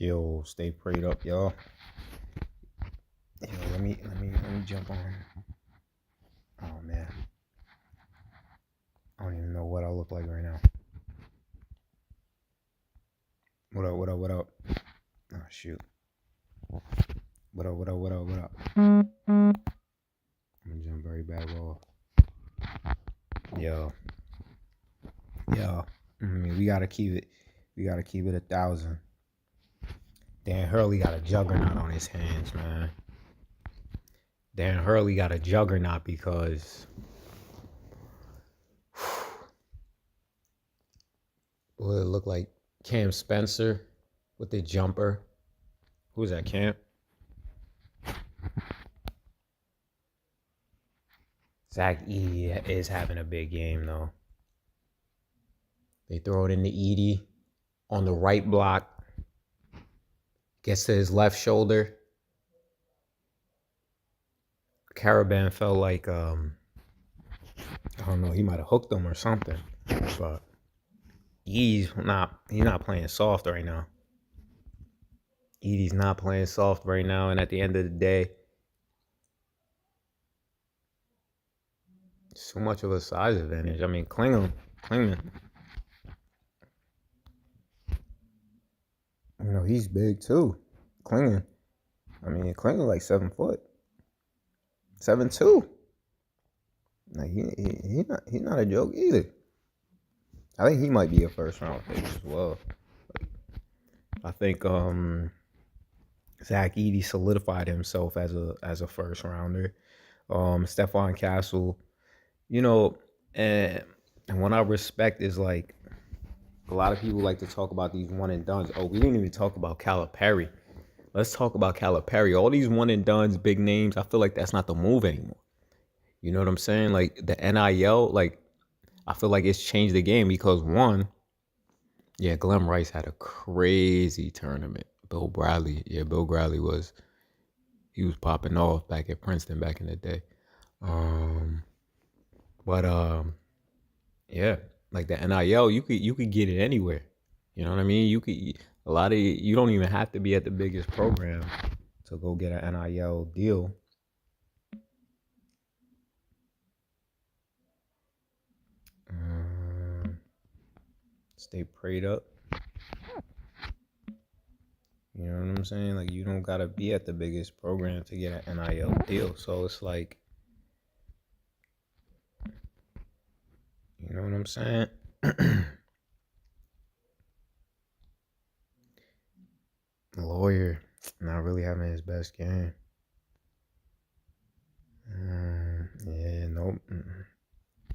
Yo, stay prayed up, y'all. Yo, let me jump on. Oh man, I don't even know what I look like right now. What up? What up? What up? Oh shoot. What up? What up? What up? What up? I'm gonna jump very bad raw. Yo. I mean, we gotta keep it. We gotta keep it 1,000. Dan Hurley got a juggernaut on his hands, man. Dan Hurley got a juggernaut because what it look like Cam Spencer with the jumper. Who's that, Cam? Zach Edey is having a big game, though. They throw it into Edey on the right block. Gets to his left shoulder. Caravan felt like, I don't know, he might have hooked him or something. But he's not playing soft right now. Edey's not playing soft right now. And at the end of the day, so much of a size advantage. I mean, Klingman. You know, he's big too. Klingman like 7 foot. 7'2". Like he's not a joke either. I think he might be a first round pick as well. I think Zach Edey solidified himself as a first rounder. Stephon Castle, you know, and what I respect is like a lot of people like to talk about these one and dones. Oh, we didn't even talk about Calipari. Let's talk about Calipari. All these one and dones, big names. I feel like that's not the move anymore. You know what I'm saying? Like the NIL, like I feel like it's changed the game because one, yeah, Glenn Rice had a crazy tournament. Bill Bradley was popping off back at Princeton back in the day. But yeah, like the NIL, you could get it anywhere. You know what I mean? You don't even have to be at the biggest program to go get an NIL deal. Stay prayed up. You know what I'm saying? Like you don't gotta be at the biggest program to get an NIL deal. So it's like, you know what I'm saying? Lawyer not really having his best game. Yeah, nope.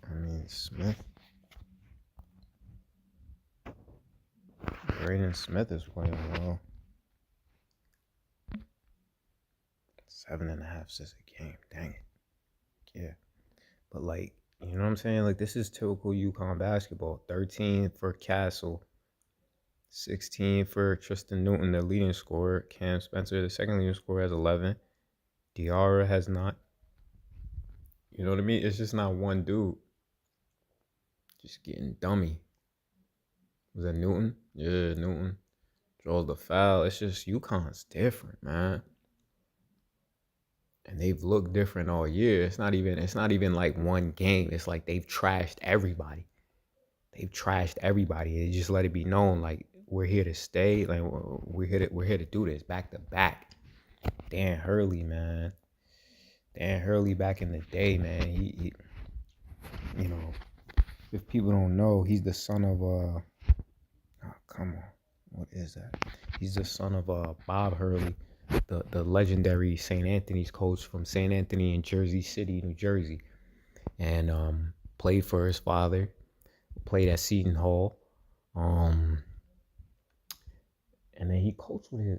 I mean, Smith. Braden Smith is playing well. 7.5 assists a game. Dang it. Yeah. But like, you know what I'm saying? Like this is typical UConn basketball. 13 for Castle. 16 for Tristan Newton, the leading scorer. Cam Spencer, the second leading scorer, has 11. Diarra has not. You know what I mean? It's just not one dude. Just getting dummy. Was that Newton? Yeah, Newton. Draws the foul. It's just UConn's different, man. And they've looked different all year. It's not even like one game. It's like they've trashed everybody. They just let it be known, like, we're here to stay. Like we're here to do this back to back. Dan Hurley, man. Dan Hurley back in the day, man. He you know, if people don't know, he's the son of oh, come on. What is that? He's the son of Bob Hurley, the legendary St. Anthony's coach from St. Anthony in Jersey City, New Jersey. And played for his father, played at Seton Hall. And then he coached maybe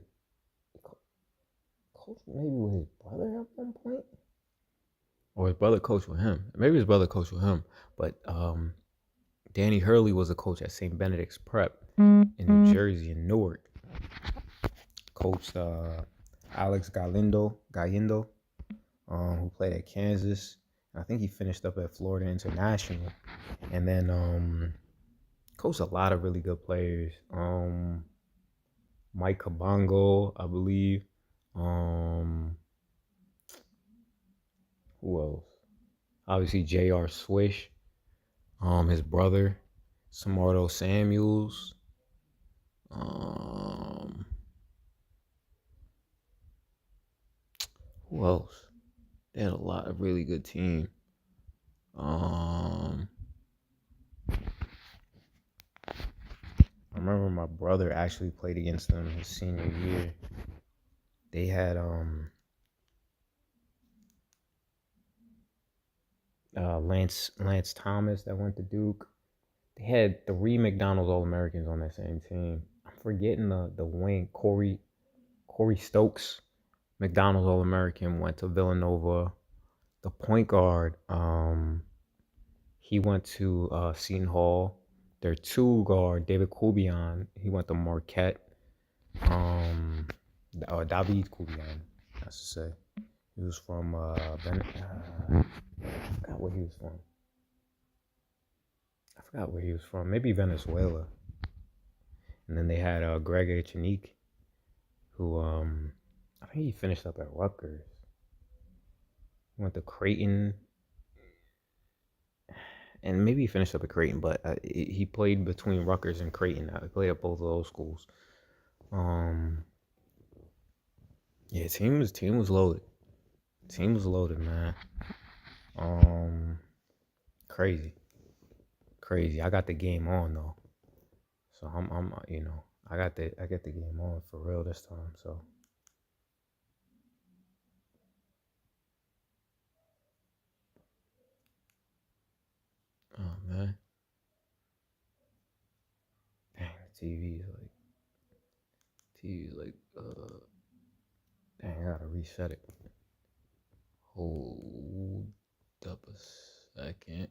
with his brother at one point. Or his brother coached with him. Maybe his brother coached with him. But Danny Hurley was a coach at St. Benedict's Prep in New Jersey, in Newark. Coached Alex Gallindo, who played at Kansas. I think he finished up at Florida International. And then coached a lot of really good players. Mike Kabongo, I believe. Um, who else? Obviously J.R. Swish. His brother, Samardo Samuels. Um, who else? They had a lot of really good team. I remember my brother actually played against them his senior year. They had Lance Thomas that went to Duke. They had 3 McDonald's All-Americans on that same team. I'm forgetting the wing. Corey Stokes, McDonald's All-American, went to Villanova. The point guard, he went to Seton Hall. Their 2 guard, David Kubian, he went to Marquette. David Kubian, I should say. He was from I forgot where he was from. I forgot where he was from. Maybe Venezuela. And then they had Greg Echenique, who I think he finished up at Rutgers. He went to Creighton, and maybe he finished up at Creighton, but he played between Rutgers and Creighton. He played at both of those schools. Yeah, team was loaded. Team was loaded, man. Crazy. I got the game on though, so I'm I got the game on for real this time. So oh man, dang, the TV's like dang, I gotta reset it. Hold up a second.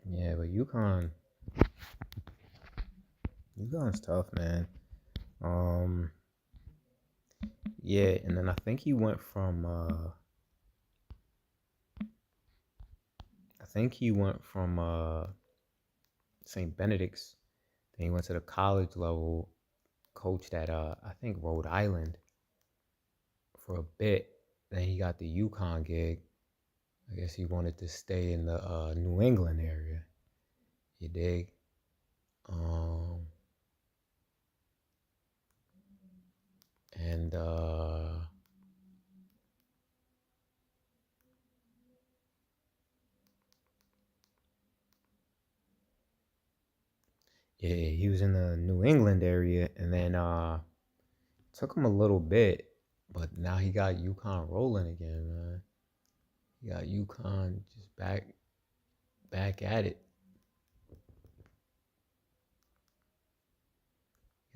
Yeah, but UConn's tough, man. Yeah, and then I think he went from St. Benedict's. Then he went to the college level, coached at I think Rhode Island for a bit. Then he got the UConn gig. I guess he wanted to stay in the New England area. You dig? And yeah, he was in the New England area, and then took him a little bit, but now he got UConn rolling again, man. He got UConn just back at it.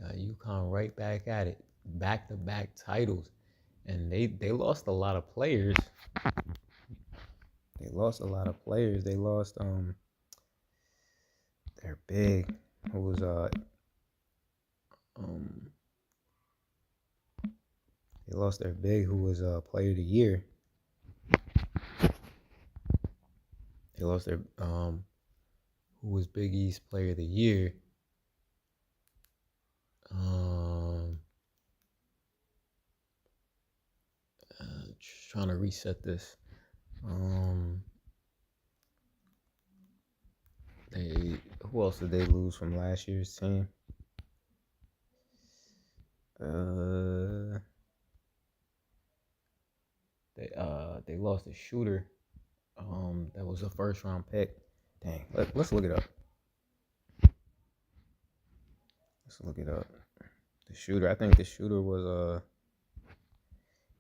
Got UConn right back at it. Back to back titles. And they lost a lot of players. They lost their big, who was they lost their big, who was player of the year. They lost their who was Big East player of the year. Just trying to reset this. Who else did they lose from last year's team? They lost a shooter. That was a first round pick. Dang, let's look it up. Let's look it up. The shooter. I think the shooter was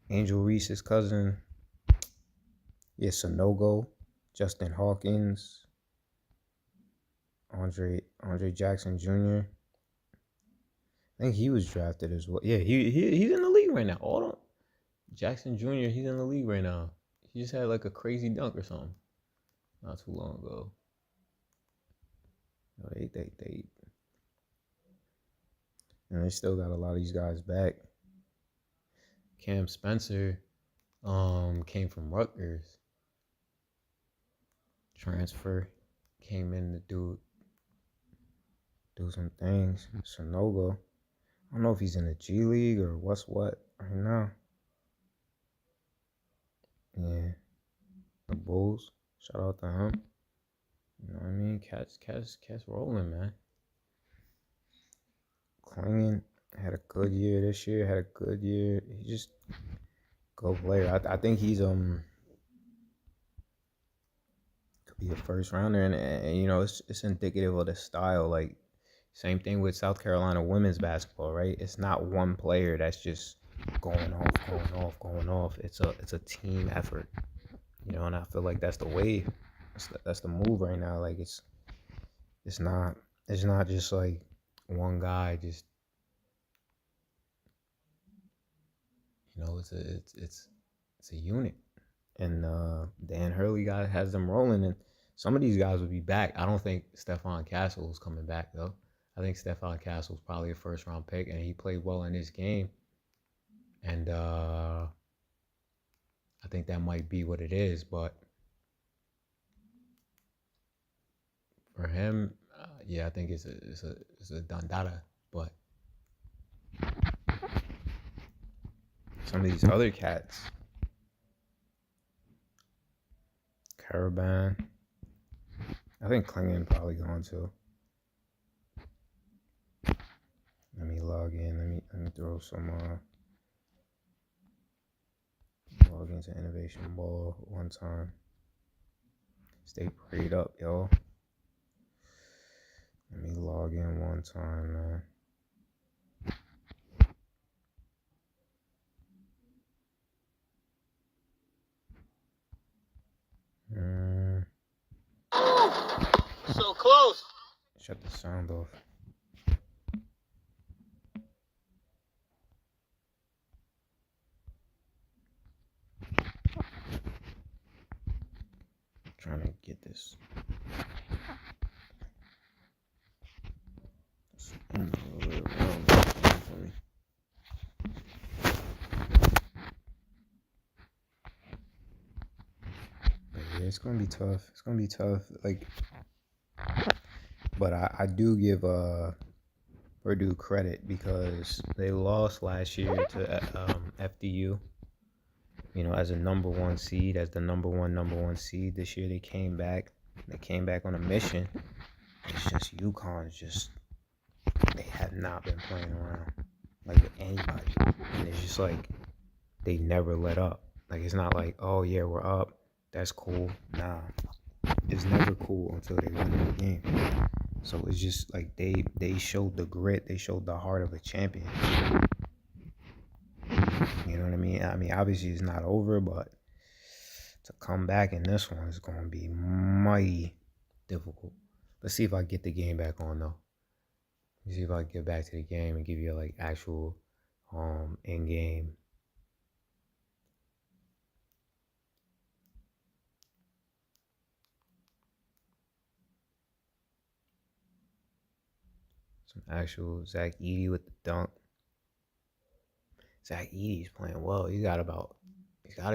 Angel Reese's cousin. Yeah, Sonogo, Justin Hawkins, Andre Jackson Jr. I think he was drafted as well. Yeah, he's in the league right now. Jackson Jr. He's in the league right now. He just had like a crazy dunk or something not too long ago. They and they still got a lot of these guys back. Cam Spencer came from Rutgers. Transfer. came in to do some things. Sonogo. I don't know if he's in the G League or what's what right now. Yeah, the Bulls. Shout out to him. You know what I mean? Cats rolling, man. Klingin had a good year this year. Had a good year. He just go player. I think he's could be a first rounder, and you know it's indicative of the style. Like same thing with South Carolina women's basketball, right? It's not one player that's just going off. It's a team effort, you know. And I feel like that's the wave. That's the move right now. Like it's not just like one guy just, you know. It's a unit. And Dan Hurley guy has them rolling, and some of these guys will be back. I don't think Stephon Castle is coming back though. I think Stephon Castle is probably a first round pick, and he played well in this game. And I think that might be what it is. But for him, yeah, I think it's a Dondada. But some of these other cats, Caravan, I think Klingon probably going to. Let me log in. Let me throw some log into Innovation Ball one time. Stay prayed up, yo. Let me log in one time, man. So close. Shut the sound off. Trying to get this. Yeah, it's gonna be tough. It's gonna be tough. Like, but I do give Purdue credit because they lost last year to FDU. You know, as a number one seed, as the number one seed. This year they came back. They came back on a mission. It's just UConn's just, they have not been playing around like with anybody, and it's just like they never let up. Like it's not like, oh yeah, we're up, that's cool. Nah, it's never cool until they win the game. So it's just like they showed the grit, they showed the heart of a champion. You know what I mean? I mean, obviously it's not over, but to come back in this one is going to be mighty difficult. Let's see if I get the game back on though. Let's see if I get back to the game and give you like actual in game. Some actual Zach Edey with the dunk. Zach Edey's playing well. He's got to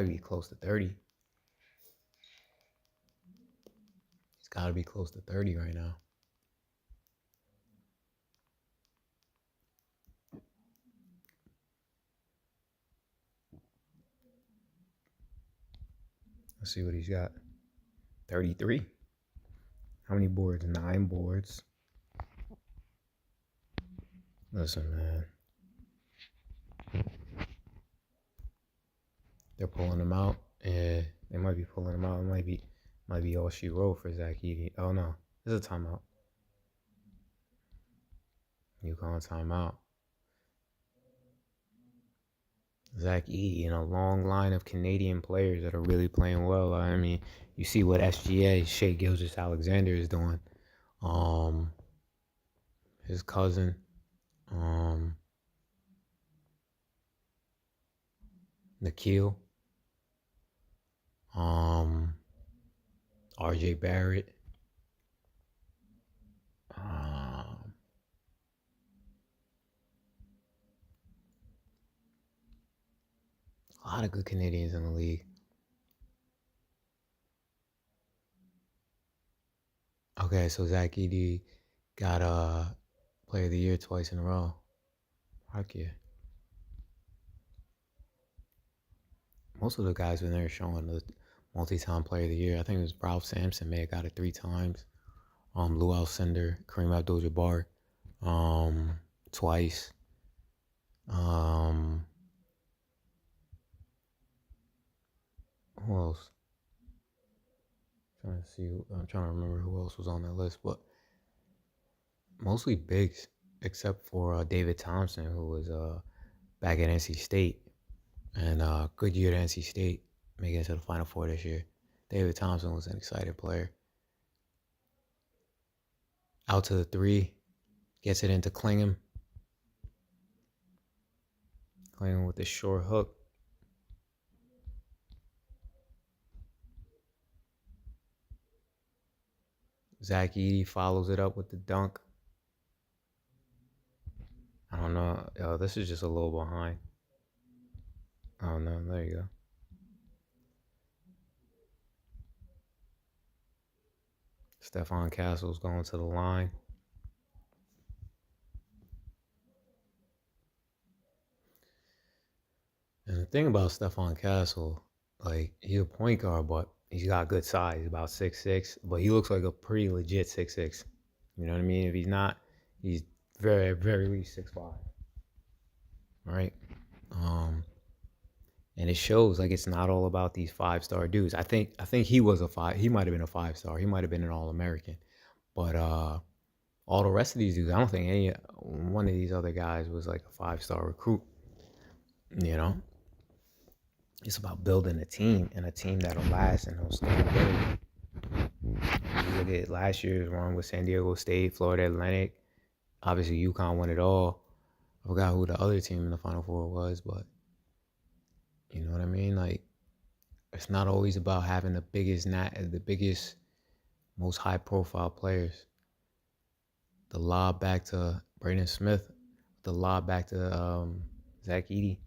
be close to 30. He's got to be close to 30 right now. Let's see what he's got. 33. How many boards? 9 boards. Listen, man. They're pulling him out. Yeah, they might be pulling him out. It might be all she wrote for Zach Edey. Oh no, it's a timeout. UConn timeout. Zach Edey and a long line of Canadian players that are really playing well. I mean, you see what SGA, Shea Gilgeous-Alexander is doing. His cousin, Nikhil, RJ Barrett, a lot of good Canadians in the league. Okay, so Zach Edey got Player of the Year twice in a row. Heck yeah. Most of the guys in there showing the multi-time Player of the Year. I think it was Ralph Sampson may have got it 3 times. Lou Alcindor, Kareem Abdul-Jabbar, twice. Who else? I'm trying to remember who else was on that list, but mostly bigs, except for David Thompson, who was back at NC State, and good year to NC State, making it to the Final Four this year. David Thompson was an exciting player. Out to the 3, gets it into Klingham. Klingham with the short hook. Zach Edey follows it up with the dunk. I don't know. This is just a little behind. Oh, no. There you go. Stephon Castle's going to the line. And the thing about Stephon Castle, like, he's a point guard, but he's got good size. He's about 6'6", but he looks like a pretty legit 6'6". You know what I mean? If he's not, he's very, very least 6'5". Right? And it shows like it's not all about these 5-star dudes. I think he was a 5. He might have been a 5-star. He might have been an All-American. But all the rest of these dudes, I don't think any one of these other guys was like a 5-star recruit. You know? It's about building a team and a team that'll last and will stability. You look at last year's run with San Diego State, Florida Atlantic. Obviously, UConn won it all. I forgot who the other team in the Final Four was, but you know what I mean? Like, it's not always about having the biggest, most high-profile players. The lob back to Braden Smith, the lob back to Zach Edey.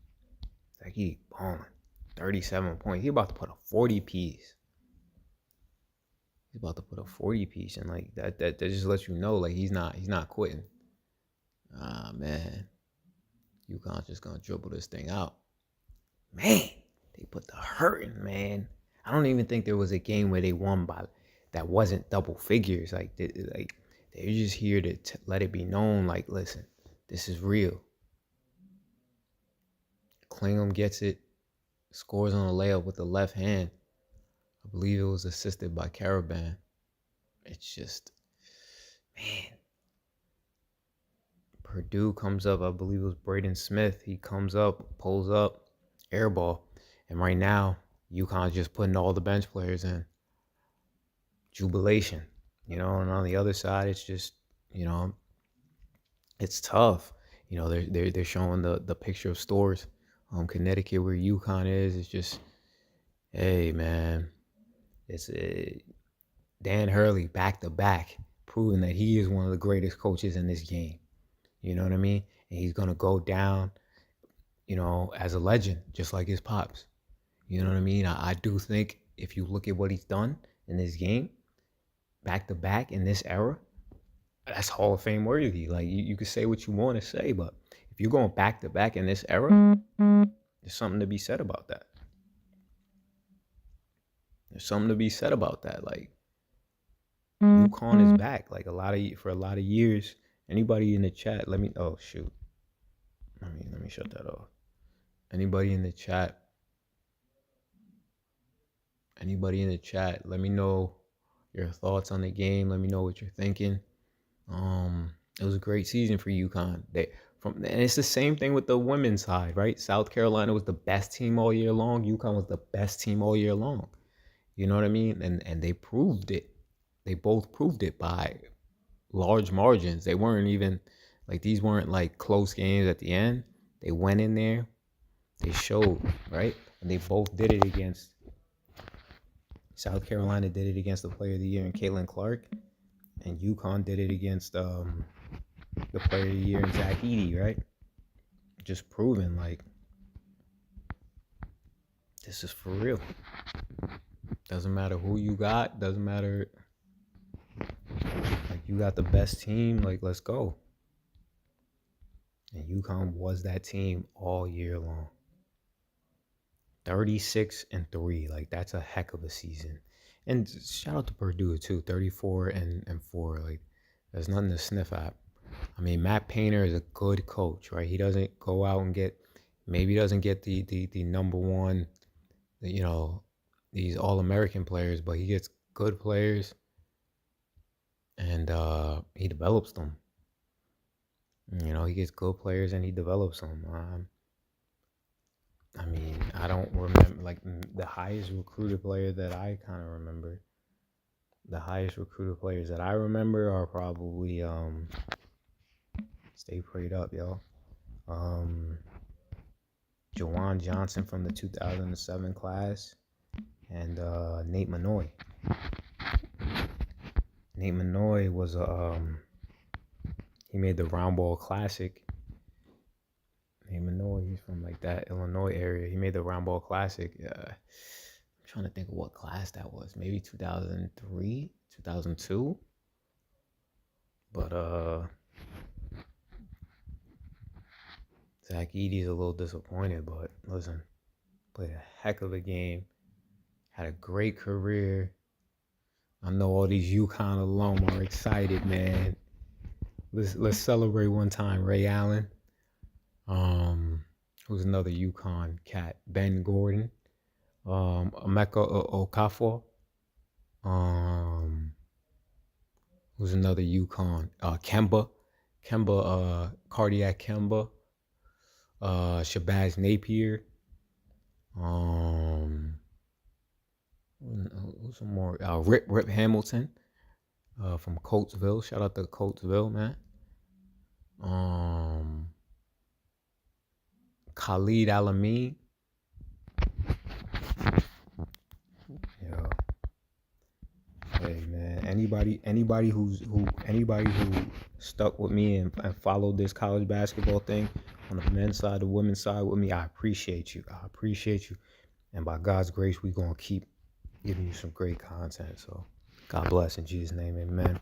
Zach Edey balling, 37 points. He's about to put a 40 piece. He's about to put a 40 piece, and like that just lets you know like he's not quitting. Ah man, UConn's just gonna dribble this thing out. Man, they put the hurt in, man. I don't even think there was a game where they won by that wasn't double figures. Like they're just here to let it be known. Like, listen, this is real. Klingham gets it, scores on a layup with the left hand. I believe it was assisted by Caravan. It's just, man. Purdue comes up, I believe it was Braden Smith. He comes up, pulls up, air ball. And right now, UConn's just putting all the bench players in. Jubilation. You know, and on the other side, it's just, you know, it's tough. You know, they're showing the picture of stores. Connecticut, where UConn is, it's just, hey, man. It's Dan Hurley back to back, proving that he is one of the greatest coaches in this game. You know what I mean? And he's going to go down, you know, as a legend, just like his pops. You know what I mean? I do think if you look at what he's done in this game, back to back in this era, that's Hall of Fame worthy. Like, you can say what you want to say, but if you're going back to back in this era, there's something to be said about that. There's something to be said about that. Like, UConn is back. Like, for a lot of years. Anybody in the chat, let me shut that off. Anybody in the chat, let me know your thoughts on the game. Let me know what you're thinking. It was a great season for UConn. And it's the same thing with the women's side, right? South Carolina was the best team all year long. UConn was the best team all year long. You know what I mean? And they proved it. They both proved it by large margins. They weren't even like, these weren't like close games at the end. They went in there, they showed, right? And they both did it against South Carolina, did it against the Player of the Year in Caitlin Clark, and UConn did it against the Player of the Year in Zach Edey, right? Just proving like this is for real. Doesn't matter who you got, doesn't matter You got the best team. Like, let's go. And UConn was that team all year long. 36-3. Like, that's a heck of a season. And shout out to Purdue too. 34-4. Like, there's nothing to sniff at. I mean, Matt Painter is a good coach, right? He doesn't go out and maybe doesn't get the number one, these All-American players, but he gets good players and he develops them. He gets good players and he develops them. I mean, I don't remember, like, the highest recruited player that I kind of remember. The highest recruited players that I remember are probably stay prayed up, yo. Jawan Johnson from the 2007 class and Nate Manoy. Nate Manoy was he made the Round Ball Classic. Nate Manoy, he's from like that Illinois area. He made the Round Ball Classic. I'm trying to think of what class that was. Maybe 2003, 2002. But Zach Edey's a little disappointed, but listen, played a heck of a game. Had a great career. I know all these UConn alum are excited, man. Let's celebrate one time. Ray Allen. Who's another UConn cat? Ben Gordon. Emeka Okafor. Who's another UConn? Kemba. Cardiac Kemba. Shabazz Napier. Who's some more? Rip Hamilton. From Coatesville. Shout out to Coatesville, man. Khalid Alameen. Yeah. Hey man, anybody who stuck with me and followed this college basketball thing on the men's side, the women's side with me, I appreciate you. And by God's grace, we're gonna keep giving you some great content. So God bless in Jesus' name, amen.